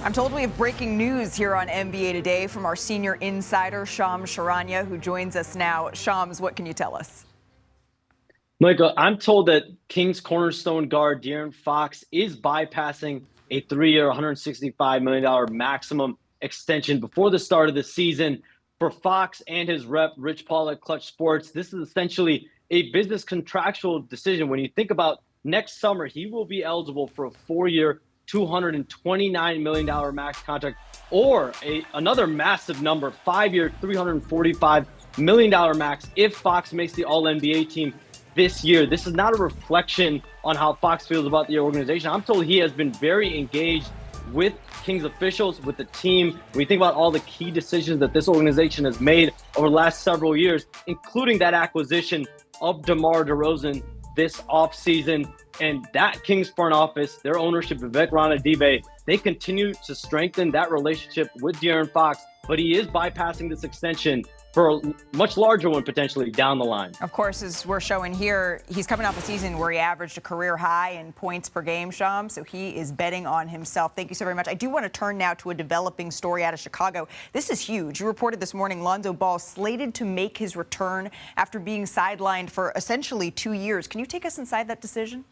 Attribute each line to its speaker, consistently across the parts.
Speaker 1: I'm told we have breaking news here on NBA Today from our senior insider, Charania, who joins us now. Shams, what can you tell us?
Speaker 2: Malika, I'm told that Kings cornerstone guard De'Aaron Fox is bypassing a 3-year, $165 million maximum extension before the start of the season. For Fox and his rep, Rich Paul at Clutch Sports, this is essentially a business contractual decision. When you think about next summer, he will be eligible for a 4-year, $229 million max contract, or another massive number, 5-year, $345 million max if Fox makes the All-NBA team this year. This is not a reflection on how Fox feels about the organization. I'm told he has been very engaged with Kings officials, with the team. When you think about all the key decisions that this organization has made over the last several years, including that acquisition of DeMar DeRozan this offseason, and that Kings front office, their ownership, Vivek Ranadive, they continue to strengthen that relationship with De'Aaron Fox, but he is bypassing this extension for a much larger one potentially down the line.
Speaker 1: Of course, as we're showing here, he's coming off a season where he averaged a career high in points per game, Sham, so he is betting on himself. Thank you so very much. I do want to turn now to a developing story out of Chicago. This is huge. You reported this morning Lonzo Ball slated to make his return after being sidelined for essentially 2 years. Can you take us inside that decision?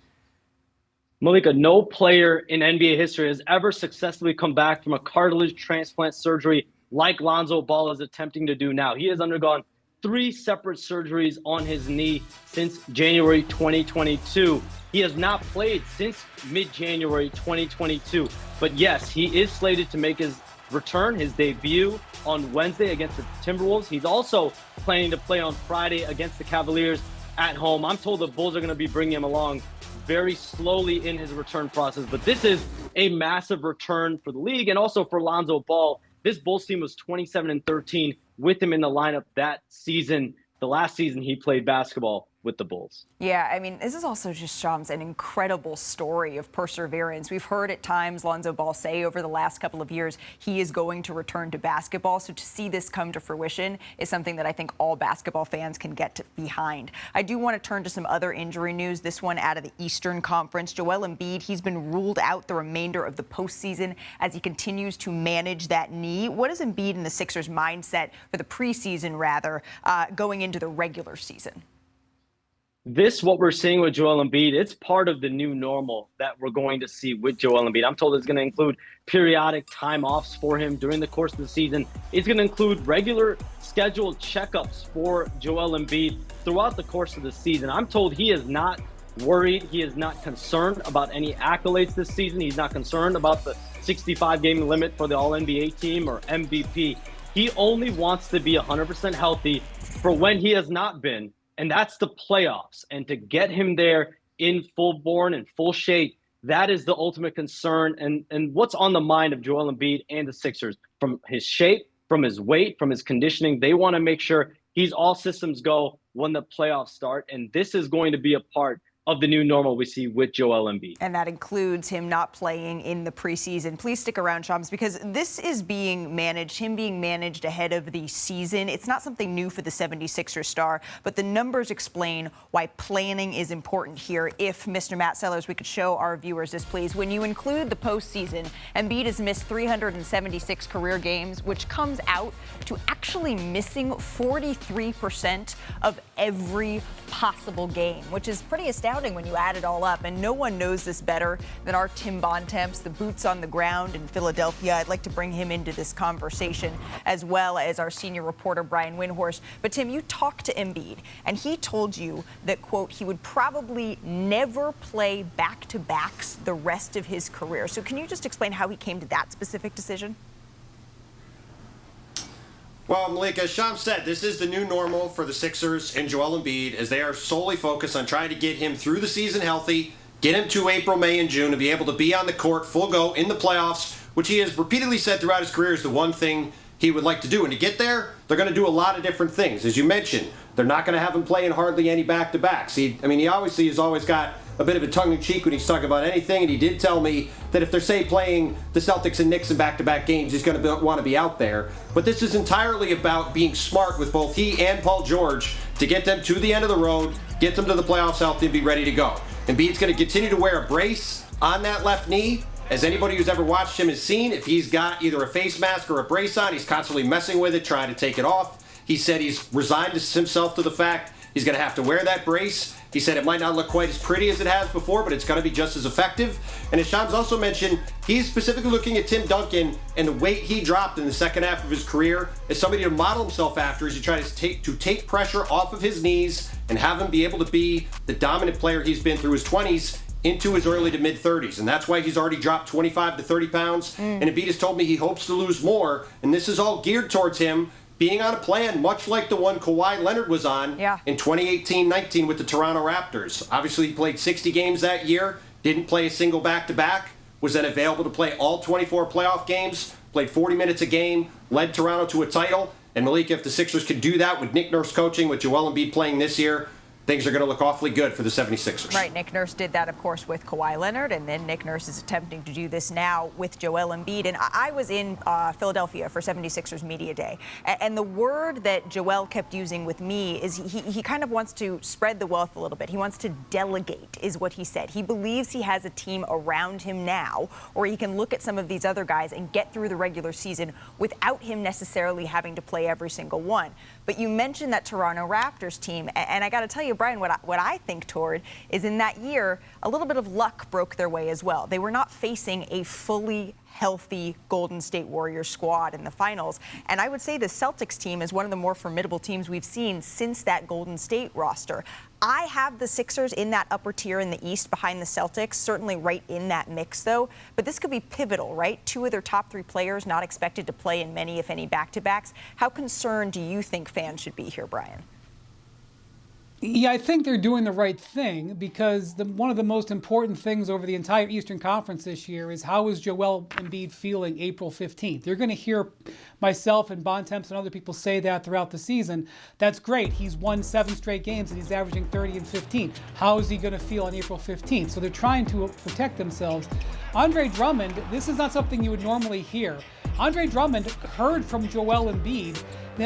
Speaker 2: Malika, no player in NBA history has ever successfully come back from a cartilage transplant surgery like Lonzo Ball is attempting to do now. He has undergone 3 separate surgeries on his knee since January 2022. He has not played since mid-January 2022. But yes, he is slated to make his return, his debut on Wednesday against the Timberwolves. He's also planning to play on Friday against the Cavaliers at home. I'm told the Bulls are going to be bringing him along very slowly in his return process. But this is a massive return for the league and also for Lonzo Ball. This Bulls team was 27-13 with him in the lineup that season, the last season he played basketball with the Bulls.
Speaker 1: Yeah, I mean, this is also just, Shams, an incredible story of perseverance. We've heard at times Lonzo Ball say over the last couple of years he is going to return to basketball. So to see this come to fruition is something that I think all basketball fans can get behind. I do want to turn to some other injury news, this one out of the Eastern Conference. Joel Embiid, he's been ruled out the remainder of the postseason as he continues to manage that knee. What is Embiid and the Sixers' mindset for the preseason, going into the regular season?
Speaker 2: What we're seeing with Joel Embiid, it's part of the new normal that we're going to see with Joel Embiid. I'm told it's going to include periodic time offs for him during the course of the season. It's going to include regular scheduled checkups for Joel Embiid throughout the course of the season. I'm told he is not worried. He is not concerned about any accolades this season. He's not concerned about the 65-game limit for the All-NBA team or MVP. He only wants to be 100% healthy for when he has not been, and that's the playoffs. And to get him there in full-born and full shape, that is the ultimate concern. And what's on the mind of Joel Embiid and the Sixers, from his shape, from his weight, from his conditioning, they want to make sure he's all systems go when the playoffs start. And this is going to be a part of the new normal we see with Joel Embiid.
Speaker 1: And that includes him not playing in the preseason. Please stick around, Shams, because this is being managed ahead of the season. It's not something new for the 76ers star, but the numbers explain why planning is important here. If, Mr. Matt Sellers, we could show our viewers this, please. When you include the postseason, Embiid has missed 376 career games, which comes out to actually missing 43% of every possible game, which is pretty astounding when you add it all up. And no one knows this better than our Tim Bontemps, the boots on the ground in Philadelphia. I'd like to bring him into this conversation, as well as our senior reporter, Brian Windhorst. But Tim, you talked to Embiid, and he told you that, quote, he would probably never play back-to-backs the rest of his career. So can you just explain how he came to that specific decision?
Speaker 3: Well, Malika, as Sham said, this is the new normal for the Sixers and Joel Embiid, as they are solely focused on trying to get him through the season healthy, get him to April, May, and June, and be able to be on the court full go in the playoffs, which he has repeatedly said throughout his career is the one thing he would like to do. And to get there, they're going to do a lot of different things. As you mentioned, they're not going to have him playing hardly any back-to-backs. He obviously has always got a bit of a tongue-in-cheek when he's talking about anything, and he did tell me that if they're, say, playing the Celtics and Knicks in back-to-back games, he's going to want to be out there. But this is entirely about being smart with both he and Paul George to get them to the end of the road, get them to the playoffs healthy, and be ready to go. Embiid's going to continue to wear a brace on that left knee, as anybody who's ever watched him has seen, if he's got either a face mask or a brace on, he's constantly messing with it, trying to take it off. He said he's resigned himself to the fact he's going to have to wear that brace. He said it might not look quite as pretty as it has before, but it's going to be just as effective. And as Shams also mentioned, he's specifically looking at Tim Duncan and the weight he dropped in the second half of his career as somebody to model himself after as he tries to take pressure off of his knees and have him be able to be the dominant player he's been through his 20s into his early to mid-30s. And that's why he's already dropped 25 to 30 pounds. And Embiid has told me he hopes to lose more. And this is all geared towards him being on a plan much like the one Kawhi Leonard was on in 2018-19 with the Toronto Raptors. Obviously, he played 60 games that year, didn't play a single back-to-back, was then available to play all 24 playoff games, played 40 minutes a game, led Toronto to a title. And Malika, if the Sixers could do that with Nick Nurse coaching, with Joel Embiid playing this year, things are going to look awfully good for the 76ers.
Speaker 1: Right. Nick Nurse did that, of course, with Kawhi Leonard, and then Nick Nurse is attempting to do this now with Joel Embiid. And I was in Philadelphia for 76ers Media Day, and the word that Joel kept using with me is he kind of wants to spread the wealth a little bit. He wants to delegate, is what he said. He believes he has a team around him now, or he can look at some of these other guys and get through the regular season without him necessarily having to play every single one. But you mentioned that Toronto Raptors team, and I got to tell you, Brian, what I think toward is in that year, a little bit of luck broke their way as well. They were not facing a fully healthy Golden State Warriors squad in the finals. And I would say the Celtics team is one of the more formidable teams we've seen since that Golden State roster. I have the Sixers in that upper tier in the East behind the Celtics, certainly right in that mix, though. But this could be pivotal, right? Two of their top three players not expected to play in many, if any, back-to-backs. How concerned do you think fans should be here, Brian?
Speaker 4: Yeah, I think they're doing the right thing because one of the most important things over the entire Eastern Conference this year is how is Joel Embiid feeling April 15th? You're going to hear myself and Bontemps and other people say that throughout the season. That's great. He's won 7 straight games and he's averaging 30 and 15. How is he going to feel on April 15th? So they're trying to protect themselves. Andre Drummond, this is not something you would normally hear. Andre Drummond heard from Joel Embiid.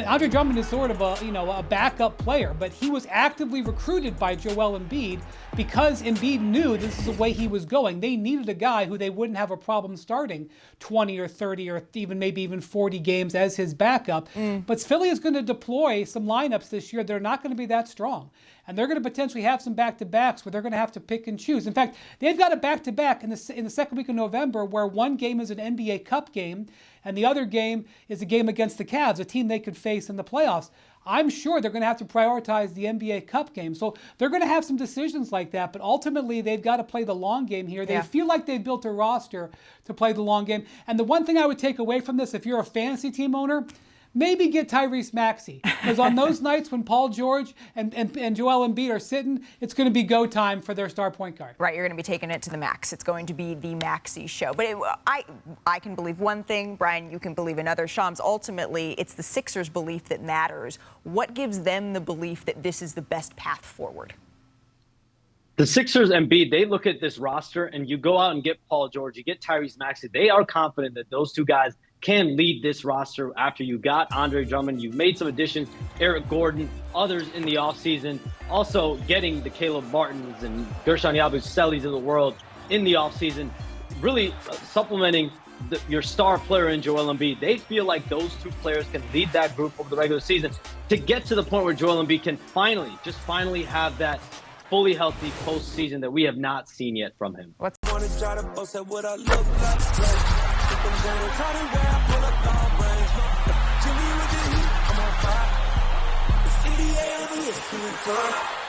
Speaker 4: Andre Drummond is sort of a backup player, but he was actively recruited by Joel Embiid because Embiid knew this is the way he was going. They needed a guy who they wouldn't have a problem starting 20 or 30 or maybe even 40 games as his backup. But Philly is going to deploy some lineups this year that are not going to be that strong. And they're going to potentially have some back-to-backs where they're going to have to pick and choose. In fact, they've got a back-to-back in the second week of November where one game is an NBA Cup game and the other game is a game against the Cavs, a team they could face in the playoffs. I'm sure they're going to have to prioritize the NBA Cup game. So they're going to have some decisions like that, but ultimately they've got to play the long game here. They feel like they've built a roster to play the long game. And the one thing I would take away from this, if you're a fantasy team owner, maybe get Tyrese Maxey. Because on those nights when Paul George and Joel Embiid are sitting, it's going to be go time for their star point guard.
Speaker 1: Right, you're going to be taking it to the max. It's going to be the Maxey show. But I can believe one thing, Brian, you can believe another. Shams, ultimately, it's the Sixers' belief that matters. What gives them the belief that this is the best path forward?
Speaker 2: The Sixers and Embiid, they look at this roster, and you go out and get Paul George, you get Tyrese Maxey. They are confident that those two guys can lead this roster after you got Andre Drummond. You've made some additions, Eric Gordon, others in the offseason. Also getting the Caleb Martins and Gershon Yabuselis of the world in the offseason, really supplementing your star player in Joel Embiid. They feel like those two players can lead that group over the regular season to get to the point where Joel Embiid can finally have that fully healthy postseason that we have not seen yet from him.
Speaker 5: NBA